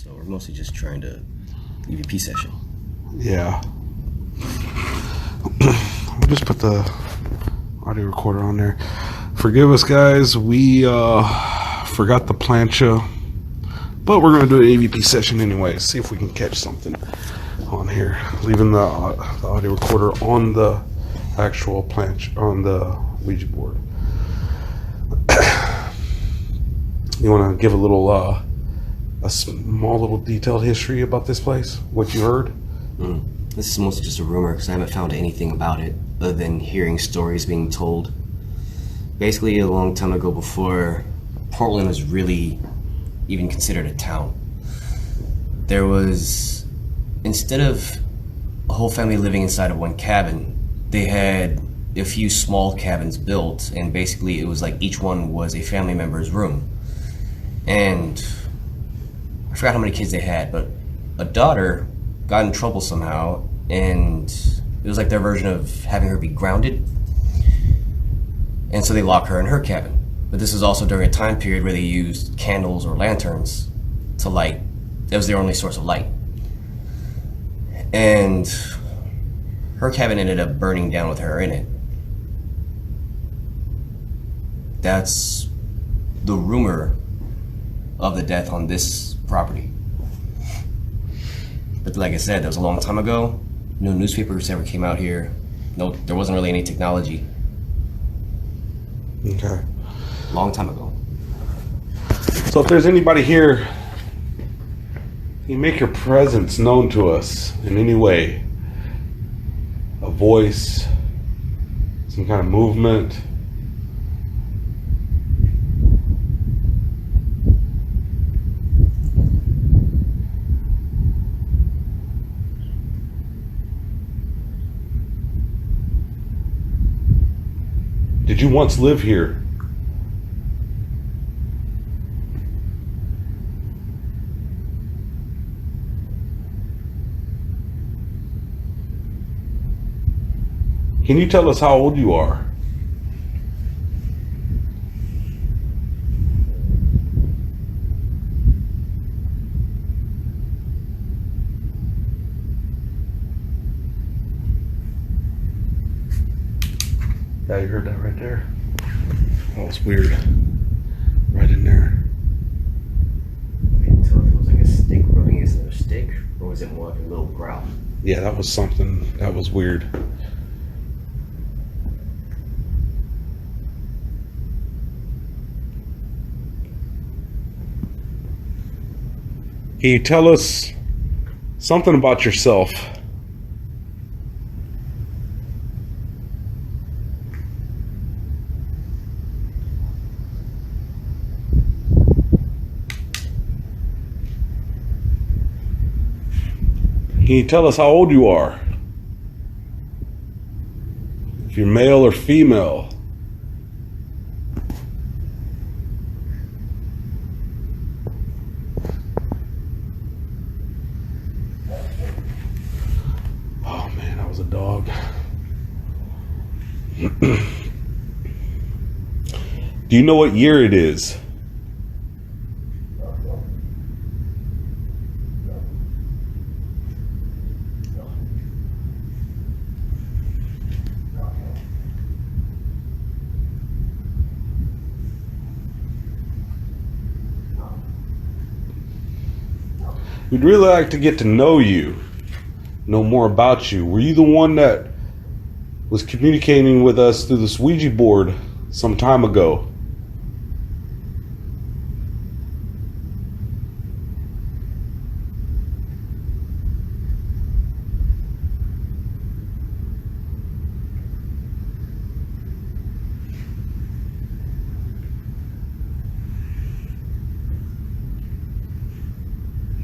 So we're mostly just trying to EVP session. Yeah. We'll just put the audio recorder on there. Forgive us, guys. We forgot the plancha, but we're going to do an EVP session anyway. See if we can catch something on here. Leaving the audio recorder on the actual plancha, on the Ouija board. You want to give a little, a small little detailed history about this place? What you heard? This is mostly just a rumor because I haven't found anything about it other than hearing stories being told. Basically, a long time ago, before Portland was really even considered a town, there was, instead of a whole family living inside of one cabin, they had a few small cabins built, and basically it was like each one was a family member's room. And I forgot how many kids they had, but a daughter got in trouble somehow, and it was like their version of having her be grounded. And so they lock her in her cabin. But this was also during a time period where they used candles or lanterns to light. That was their only source of light. And her cabin ended up burning down with her in it. That's the rumor of the death on this property. But like I said, that was a long time ago. No newspapers ever came out here. No, there wasn't really any technology. Okay. Long time ago. So if there's anybody here, you make your presence known to us in any way. A voice, some kind of movement. Did you once live here? Can you tell us how old you are? Yeah, you heard that right there. That was weird. Right in there. I couldn't tell if it was like a stick rubbing against another stick, or was it more like a little growl? Yeah, that was something. That was weird. Can you tell us something about yourself? Can you tell us how old you are? If you're male or female? Oh man, that was a dog. Do you know what year it is? We'd really like to get to know you, know more about you. Were you the one that was communicating with us through this Ouija board some time ago?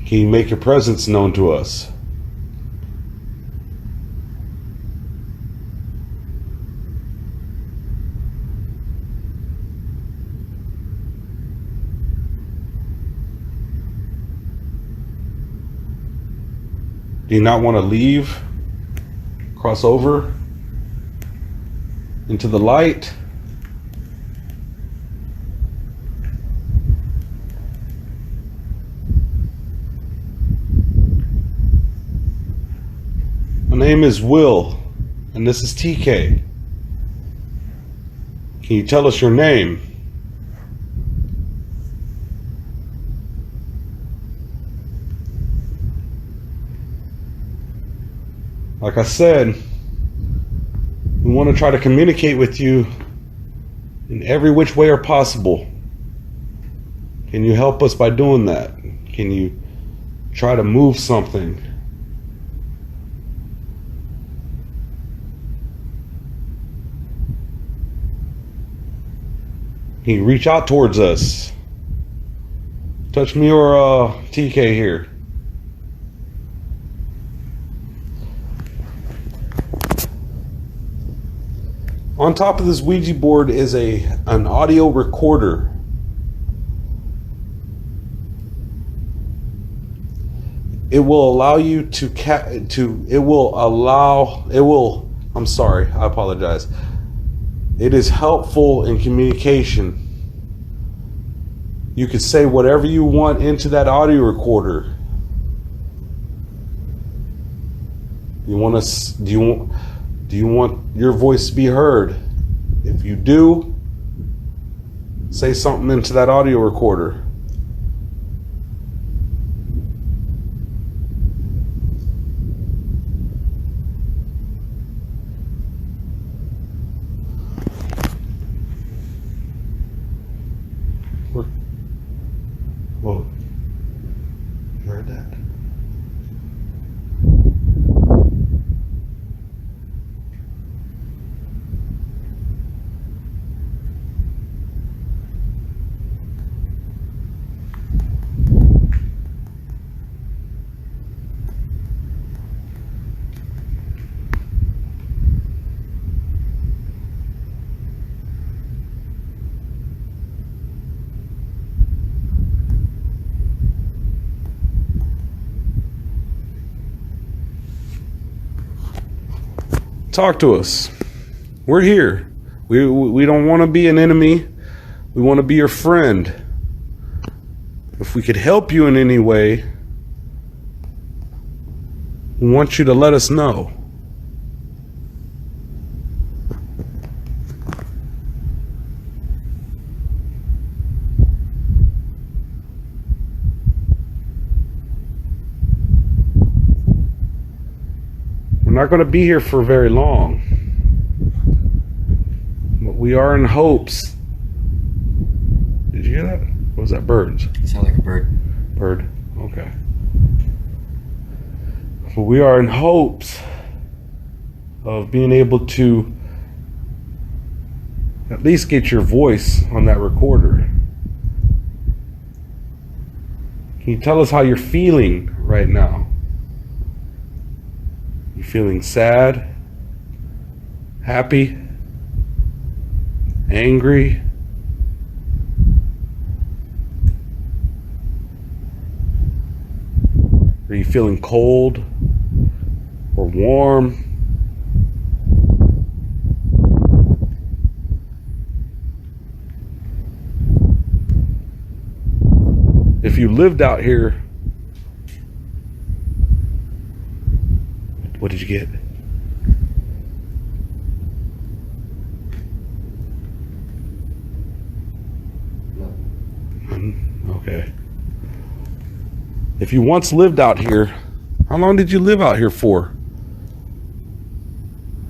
Can you make your presence known to us? Do you not want to leave? Cross over into the light? name is Will, and this is TK. Can you tell us your name? Like I said, we want to try to communicate with you in every which way possible. Can you help us by doing that? Can you try to move something? Can you reach out towards us? Touch me or TK here. On top of this Ouija board is an audio recorder. It will allow you I'm sorry, I apologize. It is helpful in communication. You can say whatever you want into that audio recorder. Do you want your voice to be heard? If you do, say something into that audio recorder. Whoa. You heard that? Talk to us. We're here. We don't want to be an enemy. We want to be your friend. If we could help you in any way, we want you to let us know. We're not going to be here for very long, but we are in hopes. Did you hear that? What was that? Birds? It sounded like a bird. Bird. Okay. But we are in hopes of being able to at least get your voice on that recorder. Can you tell us how you're feeling right now? You feeling sad, happy, angry? Are you feeling cold or warm? If you lived out here, what did you get? Okay. If you once lived out here, how long did you live out here for?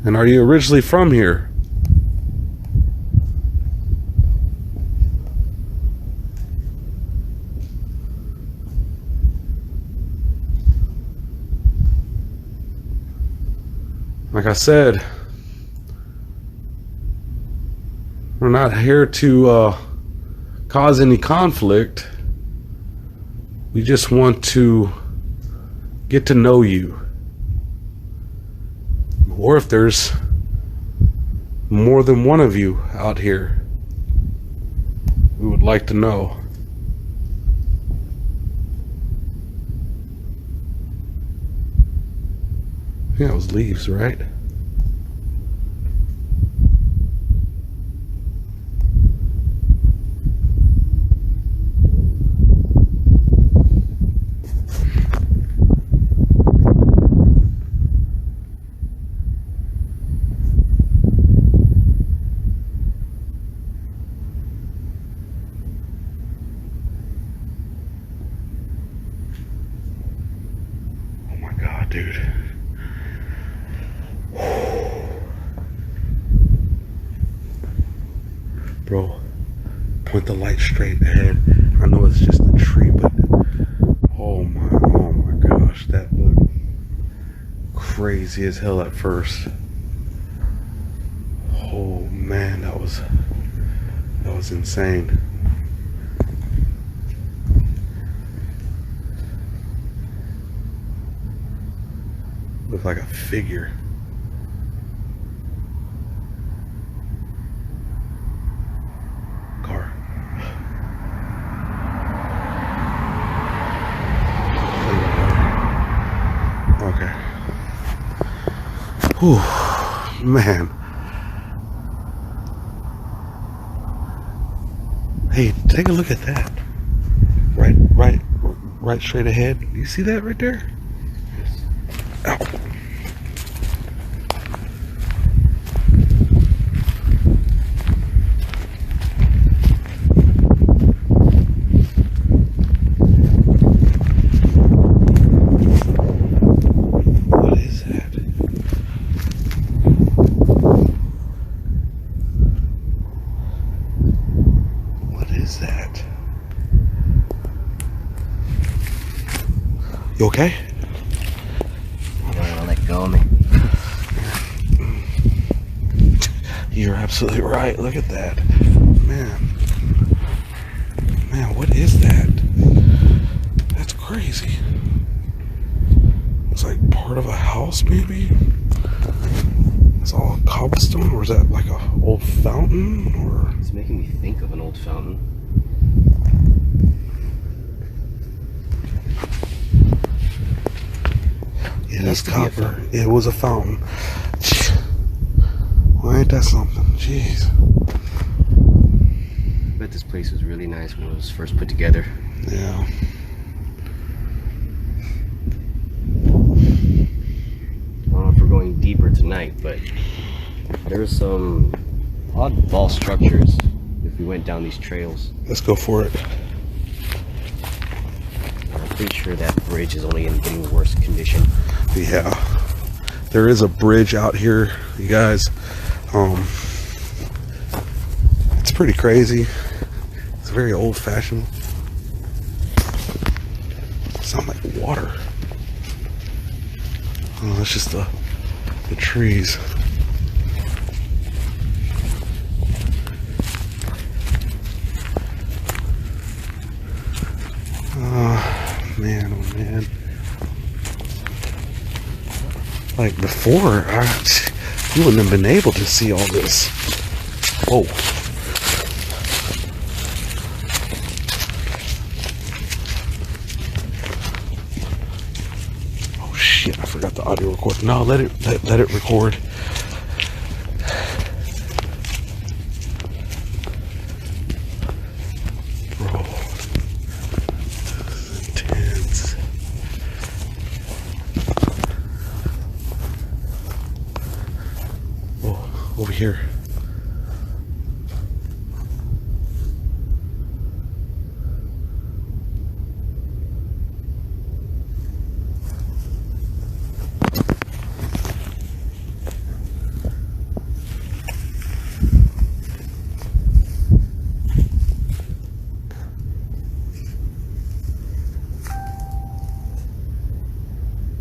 And are you originally from here? Like I said, we're not here to cause any conflict. We just want to get to know you. Or if there's more than one of you out here, we would like to know. Yeah, it was leaves, right? dude. Bro, point the light straight ahead. I know it's just a tree, but oh my gosh, that looked crazy as hell at first. Oh man, that was insane. Looked like a figure. Car. Okay. Whew, man. Hey, take a look at that. Right straight ahead. You see that right there? Ow. What is that? What is that? You okay? You don't want to let go of me. You're absolutely right. Look at that. Man. Man, what is that? That's crazy. It's like part of a house, maybe? It's all cobblestone, or is that like a old fountain? Or It's making me think of an old fountain. yeah, that's used to be a copper. fountain. It was a fountain. Well, ain't that something? Jeez. I bet this place was really nice when it was first put together. Yeah. I don't know if we're going deeper tonight, but there's some oddball structures if we went down these trails. Let's go for it. I'm pretty sure that bridge is only in getting worse condition. Yeah. There is a bridge out here, you guys. It's pretty crazy. It's very old-fashioned. Sound like water. Oh, that's just the trees. Oh man, oh man. Like before, you wouldn't have been able to see all this. Whoa. Oh shit, I forgot the audio record. No, let it record. Bro. This is intense. Oh, over here.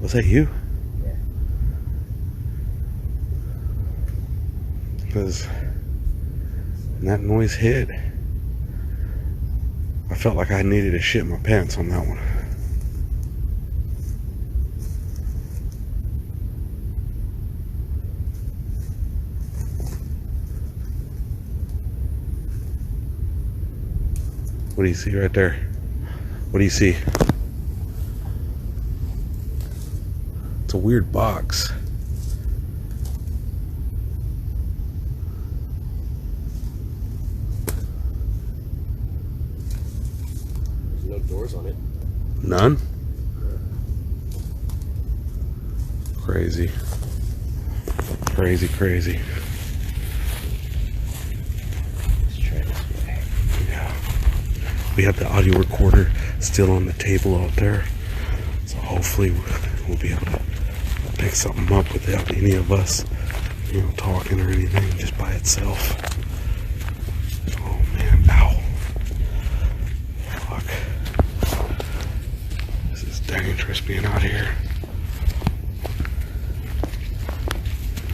Was that you? Yeah. Because when that noise hit, I felt like I needed to shit my pants on that one. What do you see right there? What do you see? It's a weird box. There's no doors on it. None? Crazy. Crazy, crazy. Let's try this way. Yeah. We have the audio recorder still on the table out there. So hopefully we'll be able to pick something up without any of us, you know, talking or anything, just by itself. Oh man, ow. Fuck. This is dangerous being out here.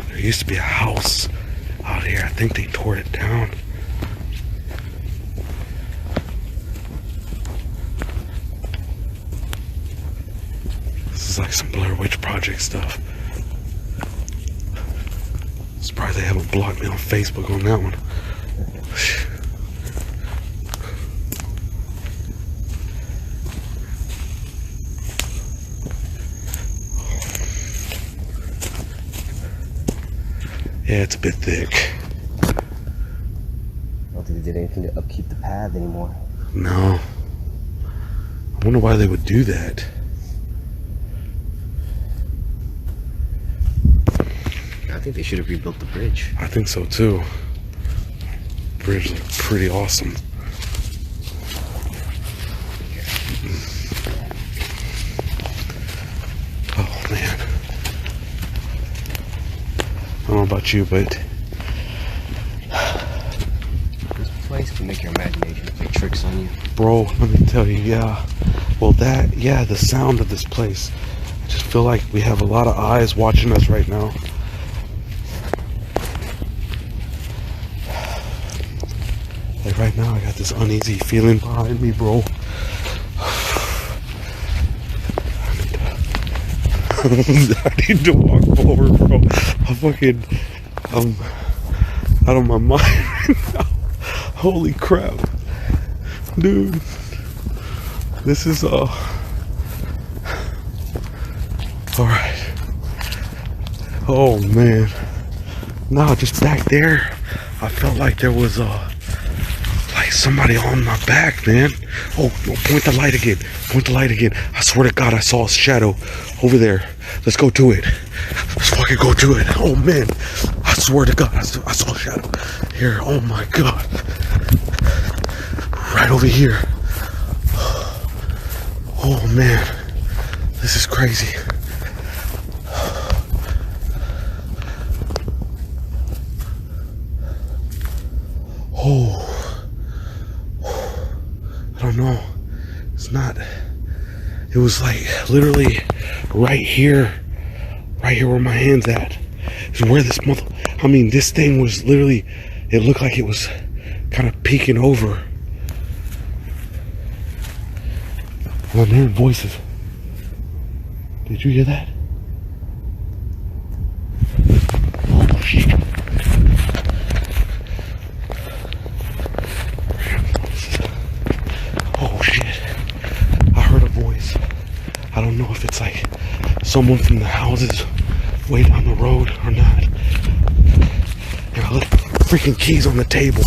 There used to be a house out here. I think they tore it down. This is like some Blair Witch Project stuff. Surprised they haven't blocked me on Facebook on that one. Yeah, it's a bit thick. I don't think they did anything to upkeep the path anymore. No. I wonder why they would do that. I think they should have rebuilt the bridge. I think so too. Bridge looks pretty awesome. Oh man. I don't know about you, but This place can make your imagination play tricks on you. bro, let me tell you, yeah. Well, the sound of this place. I just feel like we have a lot of eyes watching us right now. Like right now, I got this uneasy feeling behind me, bro. I need to walk forward, bro. I'm out of my mind right now. Holy crap. Dude. This is, alright. Oh, man. No, just back there, I felt like there was, like somebody on my back, man. Oh, no, point the light again. Point the light again. I swear to God, I saw a shadow over there. Let's go to it. Let's fucking go to it. Oh, man. I swear to God, I saw a shadow. Here, oh my God. Right over here. Oh, man. This is crazy. Oh. I don't know. It's not. It was like literally right here where my hand's at is where this this thing was literally, it looked like it was kind of peeking over. And I'm hearing voices. Did you hear that? Oh shit. Oh shit. I heard a voice. I don't know if it's like someone from the houses way down the road or not. Here, look, freaking keys on the table.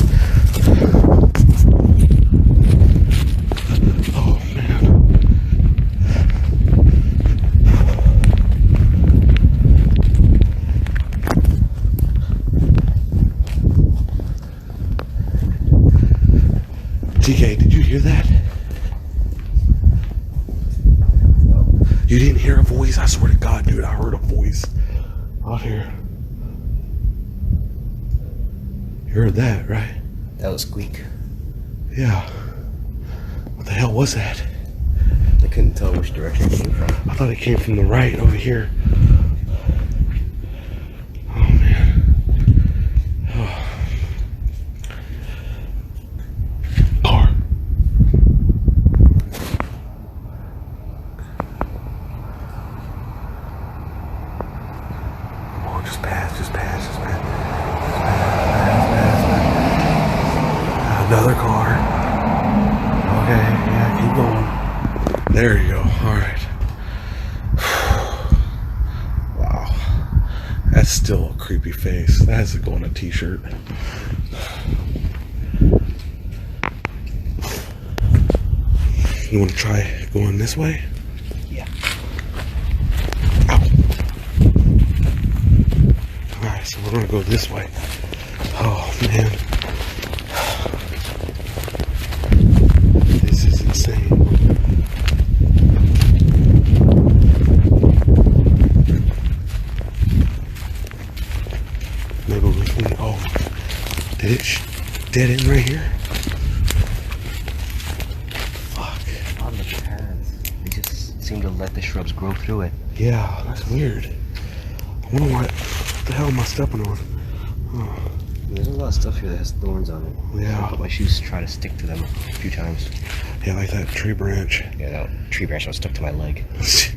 Oh man. TK, did you hear that? You didn't hear a voice? I swear to God, dude, I heard a voice out here. You heard that, right? That was squeak. Yeah. What the hell was that? I couldn't tell which direction it came from. I thought it came from the right over here. Oh man. Oh. Car. Oh, just pass, just pass, just pass. Just pass, pass. Another car. Okay, yeah, keep going. There you go. Alright. Wow. That's still a creepy face. That has to go on a t-shirt. You want to try going this way? Yeah. Ow. Alright, so we're gonna go this way. Oh man. This is insane. dead end right here? Fuck. A lot of the paths, they just seem to let the shrubs grow through it. Yeah, that's weird. I wonder what the hell am I stepping on? Oh. There's a lot of stuff here that has thorns on it. Yeah. But my shoes try to stick to them a few times. Yeah, like that tree branch. Yeah, that tree branch was stuck to my leg. This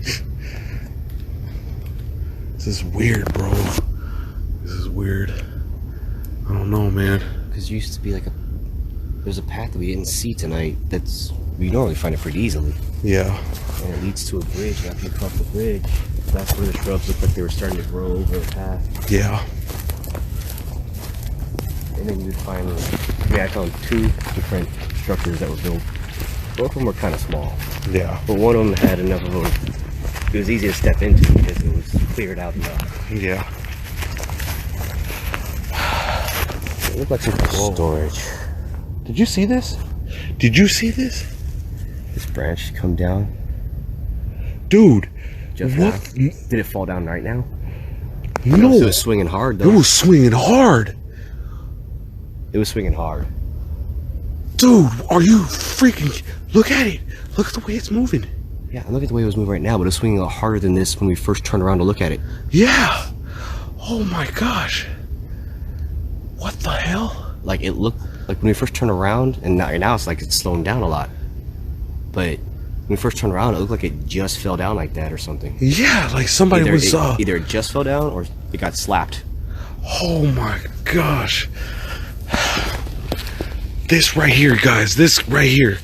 is weird, bro. This is weird. I don't know, man. Because there used to be like there's a path that we didn't see tonight we normally find it pretty easily. Yeah. And it leads to a bridge, and after you cross the bridge, that's where the shrubs look like they were starting to grow over the path. Yeah. And then you'd find, I found 2 different structures that were built. Both of them were kind of small. Yeah. But one of them had enough of it was easy to step into because it was cleared out enough. Yeah. It looked like some storage. Did you see this? Did you see this? This branch come down. Dude. Just what? now. Did it fall down right now? No. It was swinging hard though. It was swinging hard. It was swinging hard. Dude, are you freaking... Look at it. Look at the way it's moving. Yeah, look at the way it was moving right now, but it was swinging a lot harder than this when we first turned around to look at it. Yeah. Oh my gosh. What the hell? Like it looked like when we first turned around, and now it's like it's slowing down a lot. But when we first turned around, it looked like it just fell down like that or something. Yeah, like somebody was... either it just fell down or it got slapped. Oh my gosh. This right here, guys. This right here.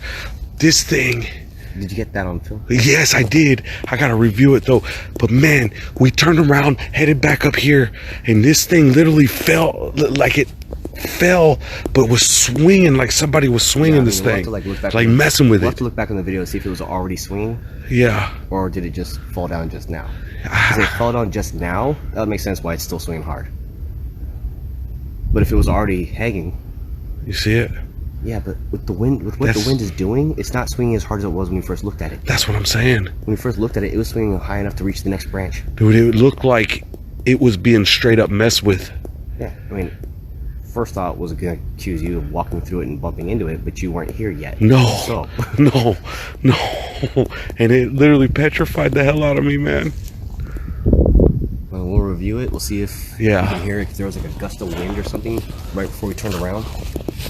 This thing. Did you get that on film? Yes, I did. I gotta review it though. But man, we turned around, headed back up here, and this thing literally fell, like it fell, but was swinging like somebody was swinging this we'll thing, have to, like messing with we'll it. have to look back on the video to see if it was already swinging. Yeah. Or did it just fall down just now? If it fell down just now, that would make sense why it's still swinging hard. But if it was already hanging, you see it? Yeah, but with the wind, with what the wind is doing, it's not swinging as hard as it was when we first looked at it. That's what I'm saying. When we first looked at it, it was swinging high enough to reach the next branch. Dude, it looked like it was being straight up messed with. Yeah, I mean, first thought was going to accuse you of walking through it and bumping into it, but you weren't here yet. No, so. no. And it literally petrified the hell out of me, man. Well, we'll review it. We'll see if you can hear it. If there was like a gust of wind or something right before we turned around.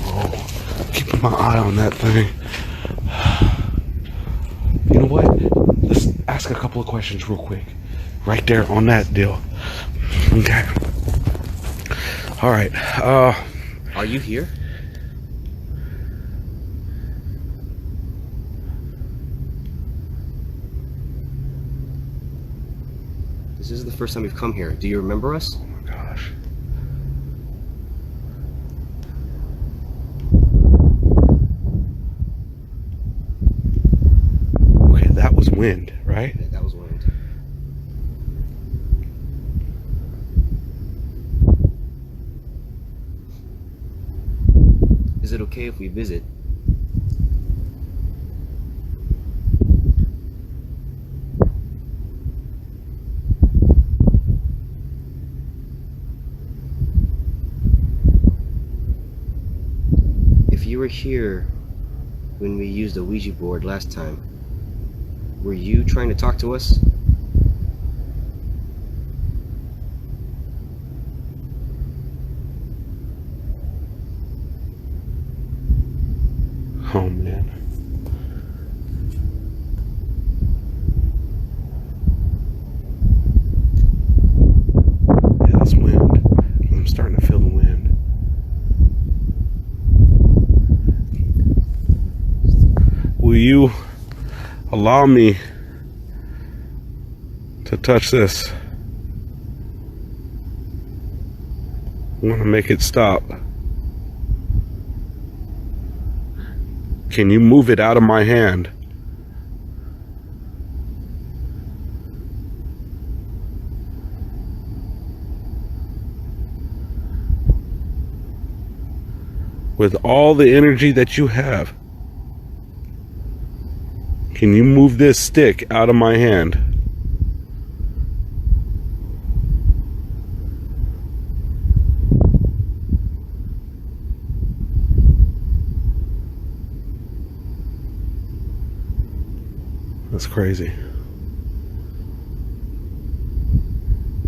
Oh, keeping my eye on that thing. You know what? Let's ask a couple of questions real quick. Right there on that deal. Okay. All right. Are you here? This is the first time we've come here. Do you remember us? Oh my gosh. Okay, that was wind, right? Yeah, that was wind. Is it okay if we visit? If you were here when we used the Ouija board last time, were you trying to talk to us? Oh man. Yeah, that's wind. I'm starting to feel the wind. Will you allow me to touch this? I want to make it stop. Can you move it out of my hand? With all the energy that you have, can you move this stick out of my hand? That's crazy.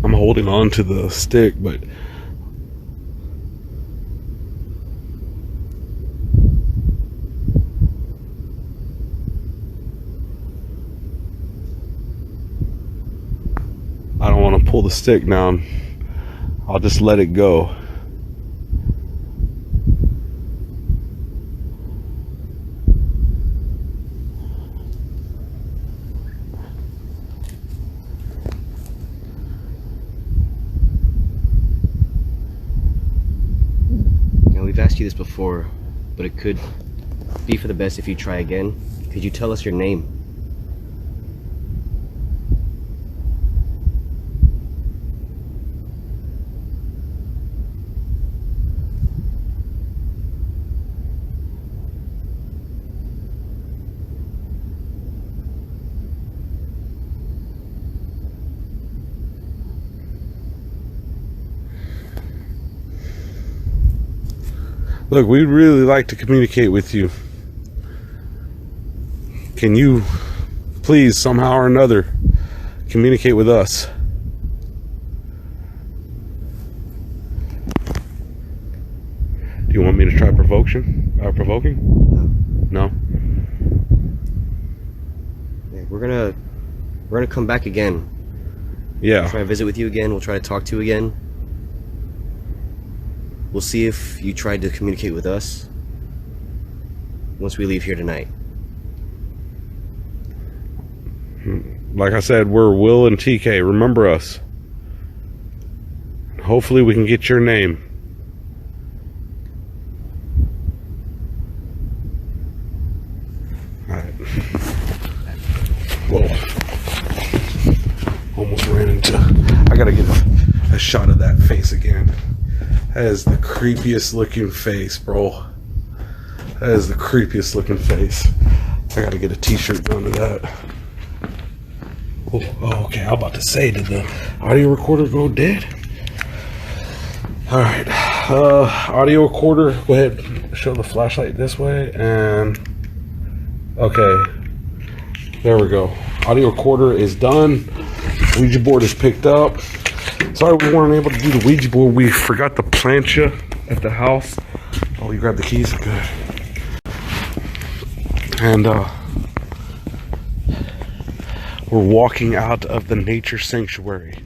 I'm holding on to the stick, but I don't want to pull the stick down. I'll just let it go. Now, we've asked you this before, but it could be for the best if you try again. Could you tell us your name? Look, we'd really like to communicate with you. Can you please, somehow or another, communicate with us? Do you want me to try provoking? No? Yeah, we're gonna come back again. Yeah. Try to visit with you again. We'll try to talk to you again. We'll see if you tried to communicate with us once we leave here tonight. Like I said, we're Will and TK. Remember us. Hopefully we can get your name. Alright. Whoa. Almost ran into... I gotta get a shot of that face again. That is the creepiest looking face, bro. That is the creepiest looking face. I gotta get a t-shirt done to that. Oh, okay. I'm about to say, did the audio recorder go dead? Alright. Audio recorder. Go ahead. Show the flashlight this way. And... okay. There we go. Audio recorder is done. Ouija board is picked up. Sorry we weren't able to do the Ouija board. We forgot the plancha at the house. Oh, you grabbed the keys? Good. And we're walking out of the nature sanctuary.